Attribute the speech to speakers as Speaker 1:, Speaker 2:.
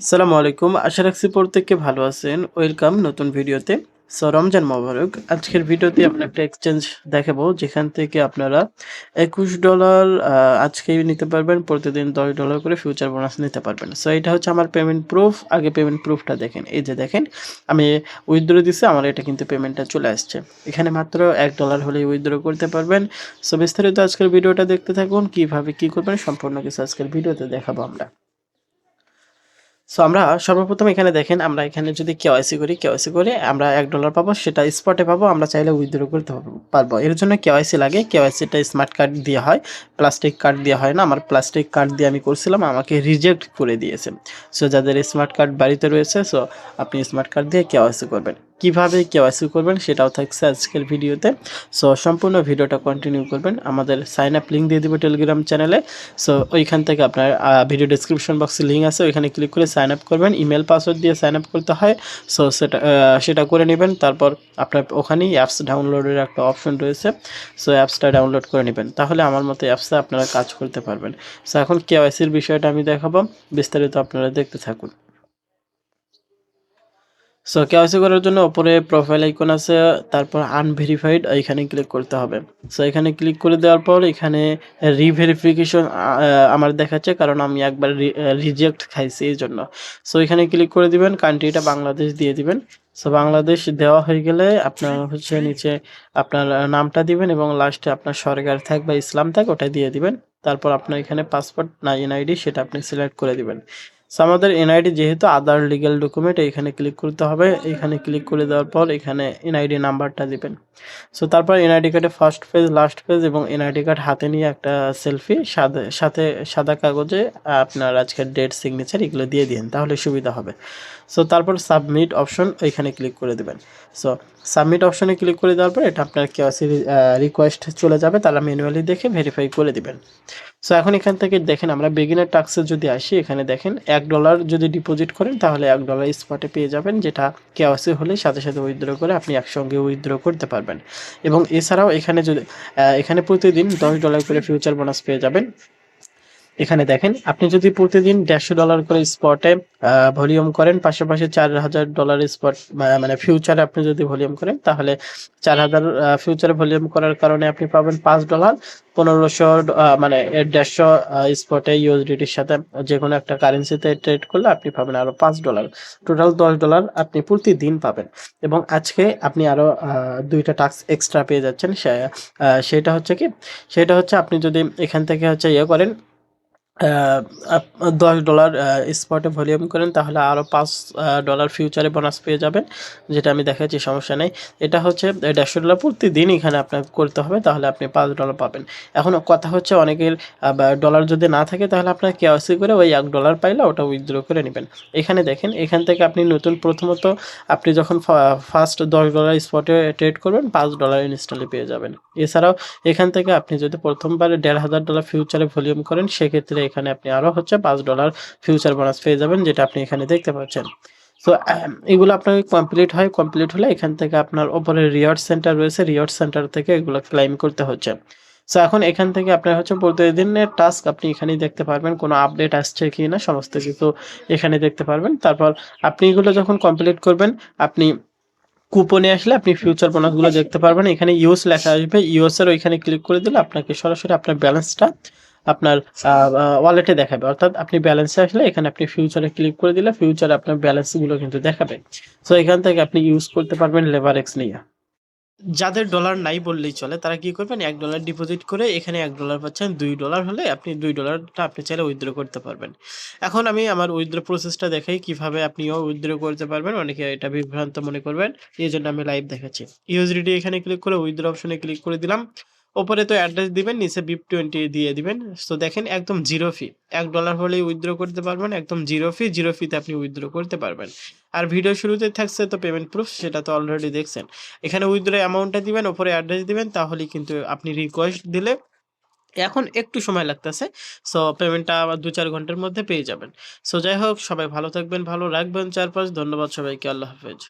Speaker 1: আসসালামু আলাইকুম। আশা রাখছি প্রত্যেকে ভালো আছেন। ওয়েলকাম নতুন ভিডিওতে। রমজান মোবারক। আজকের ভিডিওতে আপনার একটা এক্সচেঞ্জ দেখাবো যেখান থেকে আপনারা $21 আজকেই নিতে পারবেন। প্রতিদিন $10 করে ফিউচার বোনাস নিতে পারবেন। এটা হচ্ছে আমার পেমেন্ট প্রুফ। আগে পেমেন্ট প্রুফটা দেখেন। এই যে দেখেন আমি উইথড্র দিছি, আমার এটা কিন্তু পেমেন্টটা চলে আসছে। এখানে মাত্র $1 হলেই উইথড্র করতে পারবেন। বিস্তারিত আজকের ভিডিওটা দেখতে থাকুন। কিভাবে কি করবেন সম্পূর্ণ কিছু আজকের ভিডিওতে দেখাবো আমরা। আমরা সর্বপ্রথম এখানে দেখেন, আমরা এখানে যদি কেওয়াইসি করি, কেওয়াইসি করে আমরা $1 পাবো, সেটা স্পটে পাবো। আমরা চাইলে উইথড্র করতে পারবো। এর জন্য কেওয়াইসি লাগে। কেওয়াইসিটা স্মার্ট কার্ড দিয়ে হয়, প্লাস্টিক কার্ড দিয়ে হয় না। আমার প্লাস্টিক কার্ড দিয়ে আমি করছিলাম, আমাকে রিজেক্ট করে দিয়েছে। যাদের স্মার্ট কার্ড বাড়িতে রয়েছে, আপনি স্মার্ট কার্ড দিয়ে কেওয়াইসি করবেন। কিভাবে কেওয়াইসি করবেন সেটাও থাকছে আজকের ভিডিওতে। সম্পূর্ণ ভিডিওটা কন্টিনিউ করবেন। আমাদের সাইন আপ লিঙ্ক দিয়ে দিব টেলিগ্রাম চ্যানেলে। ওইখান থেকে আপনার ভিডিও ডেসক্রিপশন বক্সে লিঙ্ক আছে, ওইখানে ক্লিক করে সাইন আপ করবেন। ইমেল পাসওয়ার্ড দিয়ে সাইন আপ করতে হয়। সেটা করে নেবেন। তারপর আপনার ওখানেই অ্যাপস ডাউনলোডের একটা অপশন রয়েছে। অ্যাপসটা ডাউনলোড করে নেবেন, তাহলে আমার মতো অ্যাপসে আপনারা কাজ করতে পারবেন। এখন কেওয়াইসির বিষয়টা আমি দেখাবো, বিস্তারিত আপনারা দেখতে থাকুন। কেওয়াইসি করার জন্য উপরে প্রোফাইল আইকন আছে, তারপর আনভেরিফাইড এখানে ক্লিক করতে হবে। এখানে ক্লিক করে দেওয়ার পর এখানে রিভেরিফিকেশন আমার দেখাচ্ছে, কারণ আমি একবার রিজেক্ট খাইছি এই জন্য। এখানে ক্লিক করে দিবেন, কান্ট্রিটা বাংলাদেশ দিয়ে দিবেন। বাংলাদেশ দেওয়া হয়ে গেলে আপনার হচ্ছে নিচে আপনার নামটা দিবেন এবং লাস্টে আপনার সরকার থাক বা ইসলাম থাক ওটা দিয়ে দিবেন। তারপর আপনার এখানে পাসপোর্ট না এনআইডি সেটা আপনি সিলেক্ট করে দিবেন। আমাদের এনআইডি যেহেতু আদার লিগ্যাল ডকুমেন্ট, এইখানে ক্লিক করতে হবে। এইখানে ক্লিক করে দেওয়ার পর এখানে এনআইডি নাম্বারটা দিবেন। তারপর এনআইডি কার্ডে ফার্স্ট পেজ, লাস্ট পেজ এবং এনআইডি কার্ড হাতে নিয়ে একটা সেলফি, সাথে সাদা কাগজে আপনার আজকের ডেট, সিগনেচার এগুলো দিয়ে দিন, তাহলে সুবিধা হবে। তারপর সাবমিট অপশন ওইখানে ক্লিক করে দেবেন। সাবমিট অপশনে ক্লিক করে দেওয়ার পর এটা আপনার কেওয়াইসি রিকোয়েস্ট চলে যাবে, তারা ম্যানুয়ালি দেখে ভেরিফাই করে দিবেন। এখন এখান থেকে দেখেন, আমরা বিগিনার টাস্কে যদি আসি, এখানে দেখেন $1 যদি ডিপোজিট করেন তাহলে $1 স্পটে পেয়ে যাবেন, যেটা কেওয়াইসি হলে সাথে সাথে উইথড্র করে আপনি একসঙ্গে উইথড্র করতে পারবেন। এবং এছাড়াও এখানে যদি এখানে প্রতিদিন $10 করে ফিউচার বোনাস পেয়ে যাবেন। এখানে দেখেন, আপনি যদি প্রতিদিন $150 করে স্পটে ভলিউম করেন, পাশাপাশি $4000 স্পট মানে ফিউচারে আপনি যদি ভলিউম করেন, তাহলে 4000 ফিউচারে ভলিউম করার কারণে আপনি পাবেন $5। 1500 মানে 150 স্পটে ইউএসডিটির সাথে যে কোনো একটা কারেন্সিতে ট্রেড করলে আপনি পাবেন আরো $5। টোটাল $10 আপনি প্রতিদিন পাবেন। এবং আজকে আপনি আরো দুইটা টাস্ক এক্সট্রা পেয়ে যাচ্ছেন। সেটা হচ্ছে কি, সেটা হচ্ছে আপনি যদি এখান থেকে হচ্ছে ইয়ে করেন, $10 স্পটে ভলিউম করেন, তাহলে আরও $5 ফিউচারে বোনাস পেয়ে যাবেন, যেটা আমি দেখাচ্ছি, সমস্যা নেই। এটা হচ্ছে $150 প্রতিদিন এখানে আপনার করতে হবে, তাহলে আপনি $5 পাবেন। এখন কথা হচ্ছে, অনেকের ডলার যদি না থাকে তাহলে আপনার কেওয়াইসি করে ওই $1 পাইলে ওটা উইথড্র করে নেবেন। এখানে দেখেন, এখান থেকে আপনি প্রথমত আপনি যখন ফার্স্ট $10 স্পটে ট্রেড করবেন, $5 ইনস্টলে পেয়ে যাবেন। এছাড়াও এখান থেকে আপনি যদি প্রথমবার $1500 ফিউচারে ভলিউম করেন, সেক্ষেত্রে এখানে আপনি আরও হচ্ছে $5 ফিউচার বোনাস পেয়ে যাবেন, যেটা আপনি এখানে দেখতে পাচ্ছেন। এগুলো আপনার কমপ্লিট হলে এখান থেকে আপনার ওপরে রিওয়ার্ড সেন্টার রয়েছে, রিওয়ার্ড সেন্টার থেকে এগুলো ক্লাইম করতে হচ্ছে। এখন এখান থেকে আপনার হচ্ছে প্রতিদিনের টাস্ক আপনি এখানেই দেখতে পারবেন, কোনো আপডেট আসছে কি না সমস্ত কিছু এখানে দেখতে পারবেন। তারপর আপনি এগুলো যখন কমপ্লিট করবেন, আপনি কুপনে আসলে আপনি ফিউচার বোনাসগুলো দেখতে পারবেন। এখানে ইউএস লেখা আসবে, ইউএস এর ওইখানে ক্লিক করে দিলে আপনাকে সরাসরি আপনার ব্যালেন্সটা আপনার ওয়ালেটে দেখাবে। অর্থাৎ আপনি ব্যালেন্সে আসলে এখানে আপনি ফিউচারে ক্লিক করে দিলে ফিউচারে আপনার ব্যালেন্সগুলো কিন্তু দেখাবে। এখান থেকে আপনি ইউজ করতে পারবেন লেভারেক্স নিয়ে। যাদের ডলার নাই বললেই চলে, তারা কি করবেন, $1 ডিপোজিট করে এখানে $1 পাচ্ছেন। $2 হলে আপনি $2টা আপনি চাইলে উইথড্র করতে পারবেন। এখন আমি আমার উইথড্র প্রসেসটা দেখাই, কিভাবে আপনিও উইথড্র করতে পারবেন। অনেকে এটা বিভ্রান্ত মনে করবেন, এই জন্য আমি লাইভ দেখাচ্ছি। ইউএসডিটি এখানে ক্লিক করে উইথড্র অপশনে ক্লিক করে দিলাম। ওপরে তো অ্যাড্রেস দিবেন, নিচে BIP20 দিয়ে দিবেন। দেখেন একদম জিরো ফি, $1 হলেই উইথড্র করতে পারবেন, একদম জিরো ফি, জিরো ফিতে আপনি উইথড্র করতে পারবেন। আর ভিডিও শুরুতে থাকছে তো পেমেন্ট প্রুফ, সেটা তো অলরেডি দেখছেন। এখানে উইথড্র অ্যামাউন্টটা দিবেন, ওপরে অ্যাড্রেস দিবেন, তাহলেই কিন্তু আপনি রিকোয়েস্ট দিলে এখন একটু সময় লাগতেছে। পেমেন্টটা আবার 2-4 ঘন্টার মধ্যে পেয়ে যাবেন। যাই হোক, সবাই ভালো থাকবেন, ভালো রাখবেন চারপাশ। ধন্যবাদ সবাইকে, আল্লাহ হাফেজ।